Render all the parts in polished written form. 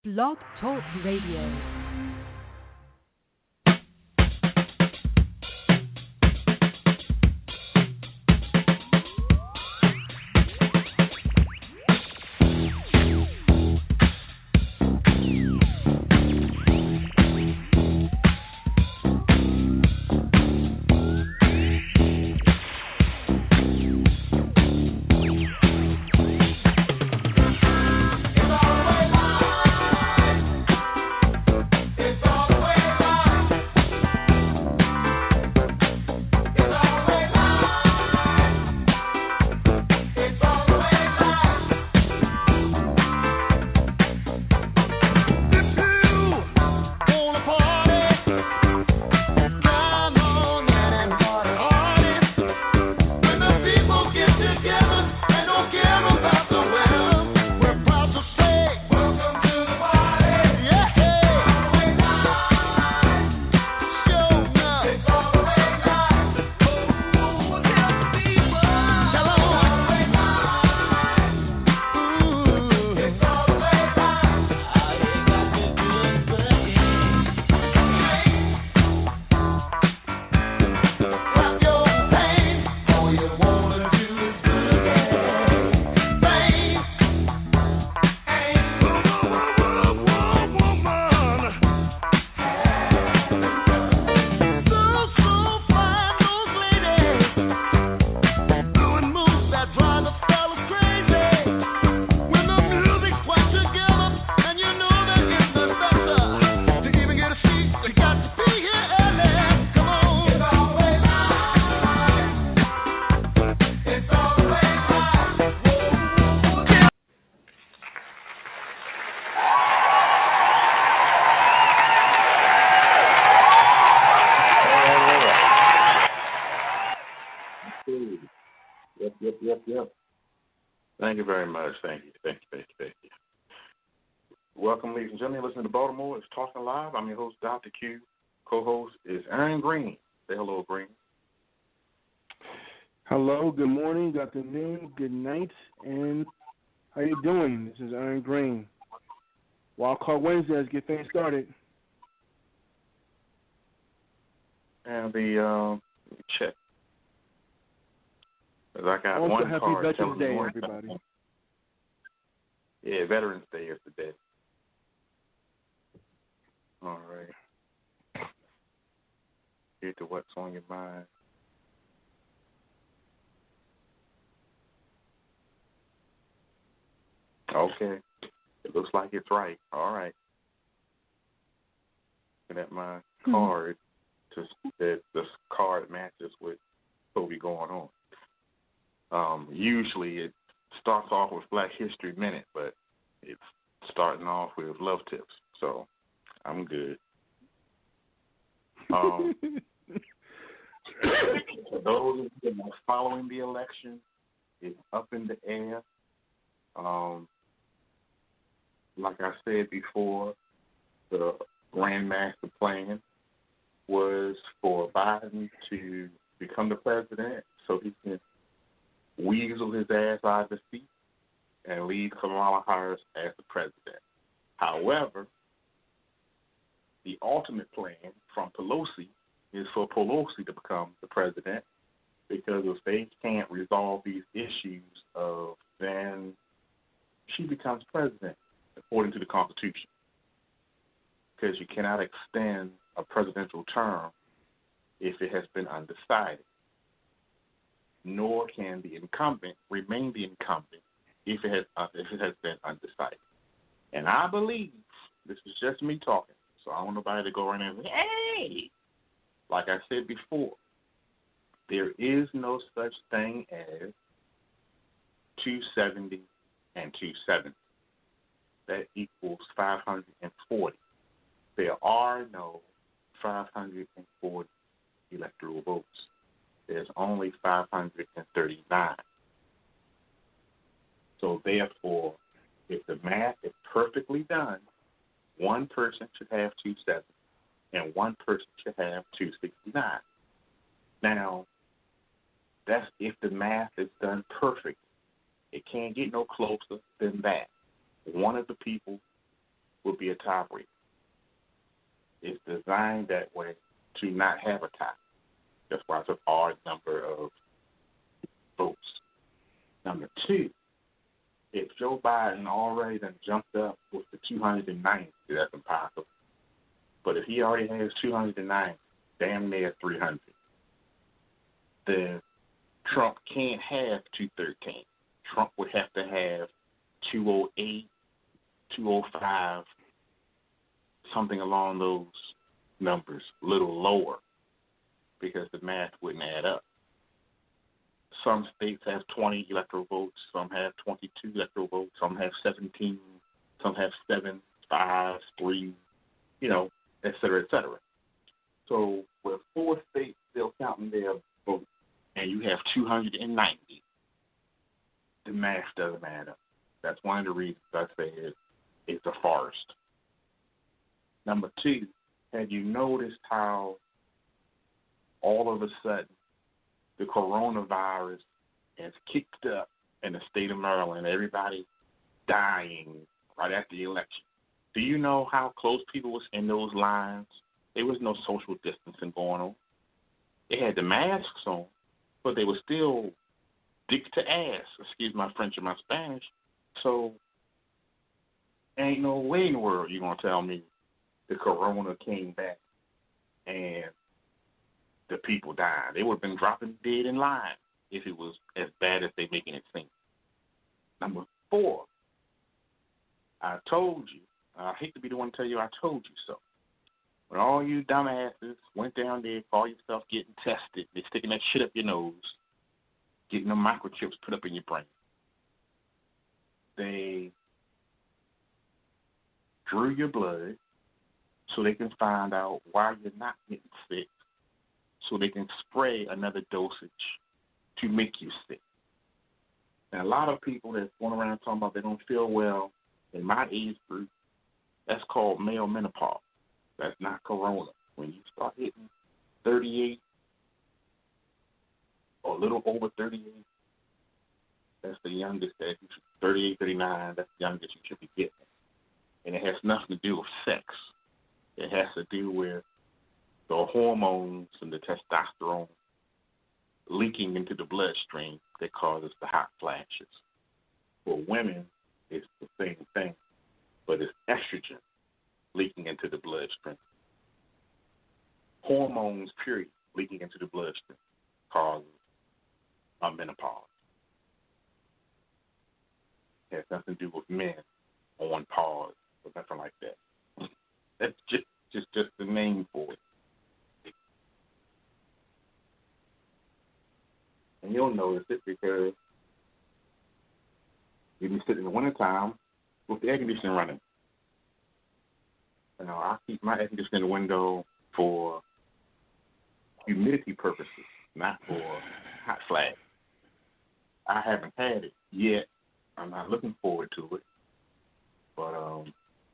Blog Talk Radio. Yep. Thank you very much. Thank you. Welcome, ladies and gentlemen. Listening to Baltimore. It's Talking Live. I'm your host, Dr. Q. Co-host is Aaron Green. Say hello, Green. Hello, good morning, good afternoon, good night, and how you doing? This is Aaron Green. Wild Card Wednesday, let's get things started. And the check. I got also, one happy card. Veterans Day, everybody. Yeah, Veterans Day is today. All right. Get to what's on your mind. Okay. It looks like it's right. All right. Looking at my card, this card matches with what we going on. Usually it starts off with Black History Minute, but it's starting off with love tips, so I'm good. For those of you that are following the election, it's up in the air. Like I said before, the Grand Master Plan was for Biden to become the president so he can weasel his ass out of the seat and leave Kamala Harris as the president. However, the ultimate plan from Pelosi is for Pelosi to become the president, because if they can't resolve these issues, then she becomes president according to the Constitution, because you cannot extend a presidential term if it has been undecided, nor can the incumbent remain the incumbent if it has been undecided. And I believe, this is just me talking, so I don't want nobody to go around and say, hey, like I said before, there is no such thing as 270 and 270. That equals 540. There are no 540 electoral votes. There's only 539. So therefore, if the math is perfectly done, one person should have 270 and one person should have 269. Now, that's if the math is done perfect. It can't get no closer than that. One of the people would be a tiebreaker. It's designed that way to not have a tie. That's why it's an odd number of votes. Number two, if Joe Biden already done jumped up with the 290, that's impossible. But if he already has 290, damn near 300, then Trump can't have 213. Trump would have to have 208, 205, something along those numbers, a little lower, because the math wouldn't add up. Some states have 20 electoral votes, some have 22 electoral votes, some have 17, some have 7, 5, 3, et cetera, et cetera. So with 4 states still counting their votes, and you have 290, the math doesn't add up. That's one of the reasons I say it's a farce. Number 2, have you noticed how all of a sudden the coronavirus has kicked up in the state of Maryland, everybody dying right after the election? Do you know how close people was in those lines? There was no social distancing going on. They had the masks on, but they were still dick to ass, excuse my French and my Spanish. So ain't no way in the world you're going to tell me the corona came back and the people died. They would have been dropping dead in line if it was as bad as they making it seem. Number 4, I told you, I hate to be the one to tell you I told you so. When all you dumbasses went down there, call yourself getting tested, they're sticking that shit up your nose, getting the microchips put up in your brain. They drew your blood so they can find out why you're not getting sick, so they can spray another dosage to make you sick. Now, a lot of people that's going around talking about they don't feel well in my age group, that's called male menopause. That's not corona. When you start hitting 38 or a little over 38, that's the youngest that you should, 38, 39, that's the youngest you should be getting. And it has nothing to do with sex. It has to do with the hormones and the testosterone leaking into the bloodstream that causes the hot flashes. For women, it's the same thing, but it's estrogen leaking into the bloodstream. Hormones, period, leaking into the bloodstream causes a menopause. It has nothing to do with men on pause or nothing like that. That's just the name for it. And you'll notice it because you be sitting in the wintertime with the air conditioning running. I keep my air conditioning in the window for humidity purposes, not for hot flash. I haven't had it yet. I'm not looking forward to it. But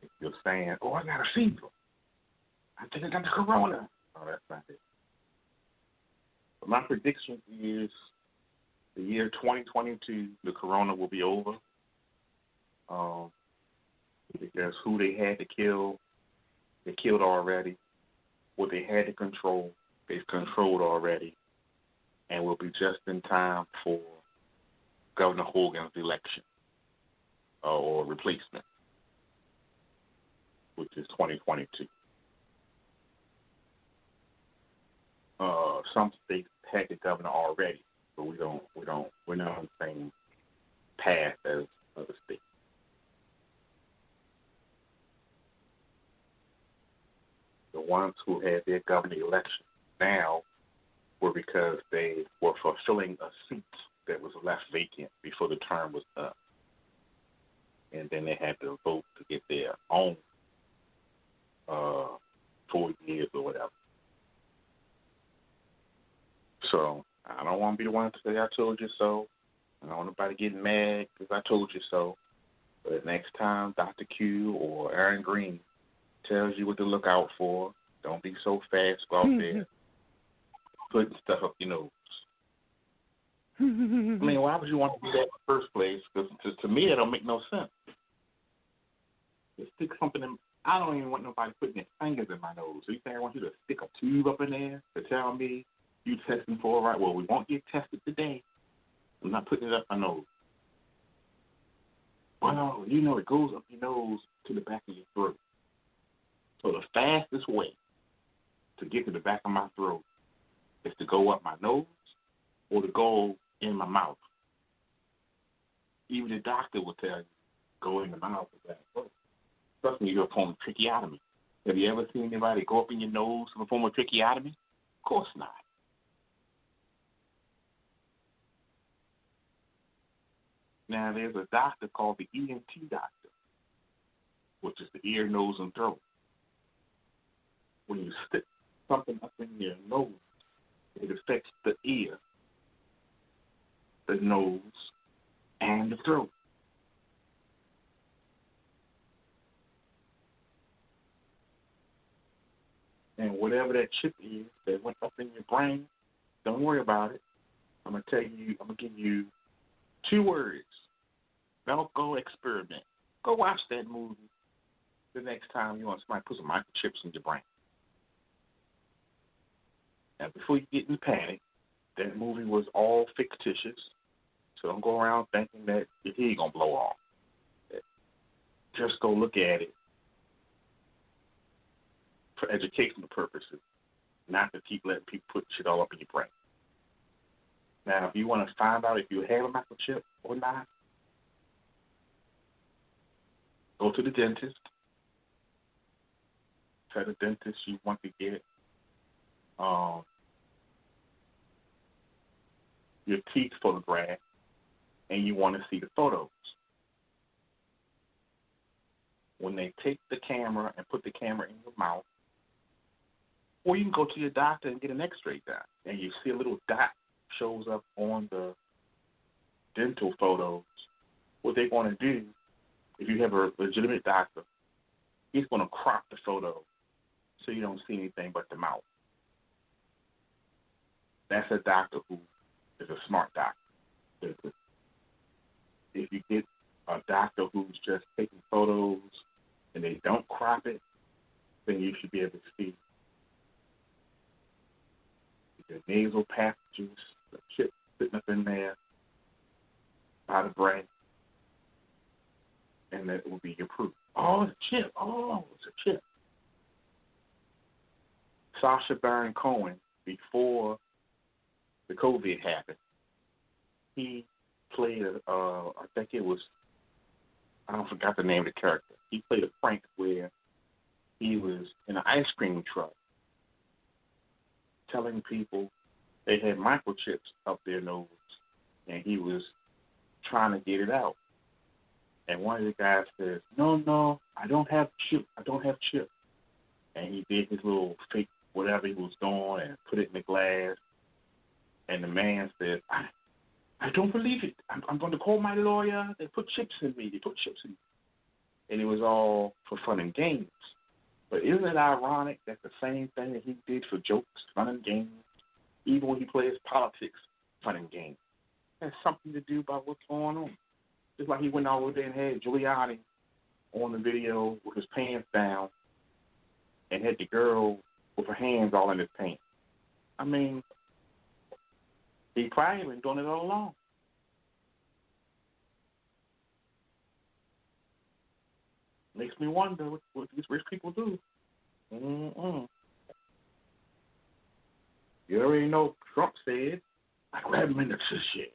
if you're saying, oh, I got a fever, I think I got the corona. No, that's not it. But my prediction is the year 2022, the corona will be over. Because who they had to kill, they killed already. What they had to control, they've controlled already. And will be just in time for Governor Hogan's election or replacement, which is 2022. Some states had the governor already, but we're not on the same path as other states. The ones who had their governor election now were because they were fulfilling a seat that was left vacant before the term was up. And then they had to vote to get their own 4 years or whatever. So I don't want to be the one to say I told you so. I don't want nobody getting mad because I told you so. But next time Dr. Q or Aaron Green tells you what to look out for, don't be so fast go out there putting stuff up your nose. I mean, why would you want to do that in the first place? Because to me, it don't make no sense. Just stick something I don't even want nobody putting their fingers in my nose. So you think I want you to stick a tube up in there to tell me you testing for it right? Well, we won't get tested today. I'm not putting it up my nose. Well, you know, it goes up your nose to the back of your throat. So the fastest way to get to the back of my throat is to go up my nose or to go in my mouth. Even the doctor will tell you, go in the mouth or back throat. Trust me, you're performing tracheotomy. Have you ever seen anybody go up in your nose to perform a tracheotomy? Of course not. Now, there's a doctor called the ENT doctor, which is the ear, nose, and throat. When you stick something up in your nose, it affects the ear, the nose, and the throat. And whatever that chip is that went up in your brain, don't worry about it. I'm going to give you 2 words. Don't go experiment. Go watch that movie the next time you want somebody to put some microchips in your brain. Now, before you get in panic, that movie was all fictitious. So don't go around thinking that your head going to blow off. Just go look at it for educational purposes, not to keep letting people put shit all up in your brain. Now, if you want to find out if you have a microchip or not, go to the dentist. Tell the dentist you want to get your teeth photographed and you want to see the photos. When they take the camera and put the camera in your mouth, or you can go to your doctor and get an x-ray done, and you see a little dot shows up on the dental photos. What they're going to do, if you have a legitimate doctor, he's going to crop the photo so you don't see anything but the mouth. That's a doctor who is a smart doctor. If you get a doctor who's just taking photos and they don't crop it, then you should be able to see the nasal passages, the chip sitting up in there by the brain, and that will be your proof. Oh, it's a chip. Oh, it's a chip. Sacha Baron Cohen, before the COVID happened, he played I think it was, I forgot the name of the character. He played a prank where he was in an ice cream truck telling people they had microchips up their nose, and he was trying to get it out. And one of the guys says, no, I don't have chip. And he did his little fake whatever he was doing and put it in the glass. And the man said, I don't believe it. I'm going to call my lawyer. They put chips in me. And it was all for fun and games. But isn't it ironic that the same thing that he did for jokes, fun and games, even when he plays politics, fun and games, has something to do about what's going on? Just like he went over there and had Giuliani on the video with his pants down and had the girl with her hands all in his pants. I mean, he probably been doing it all along. Makes me wonder what these rich people do. You already know Trump said, I grab him in the tushy.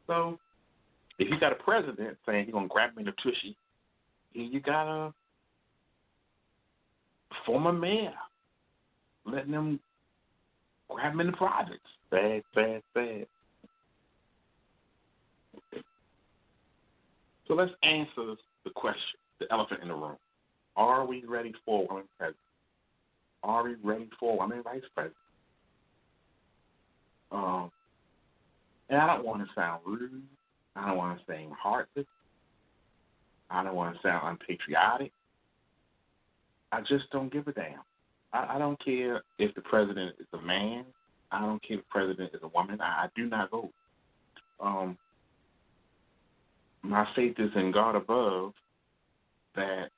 So, if you got a president saying he's going to grab him in the tushy, you got a former mayor letting them grab him in the privates. Bad. So let's answer the question, the elephant in the room. Are we ready for a woman president? Are we ready for a woman vice president? And I don't want to sound rude. I don't want to sound heartless. I don't want to sound unpatriotic. I just don't give a damn. I don't care if the president is a man. I don't care if the president is a woman. I do not vote. My faith is in God above, that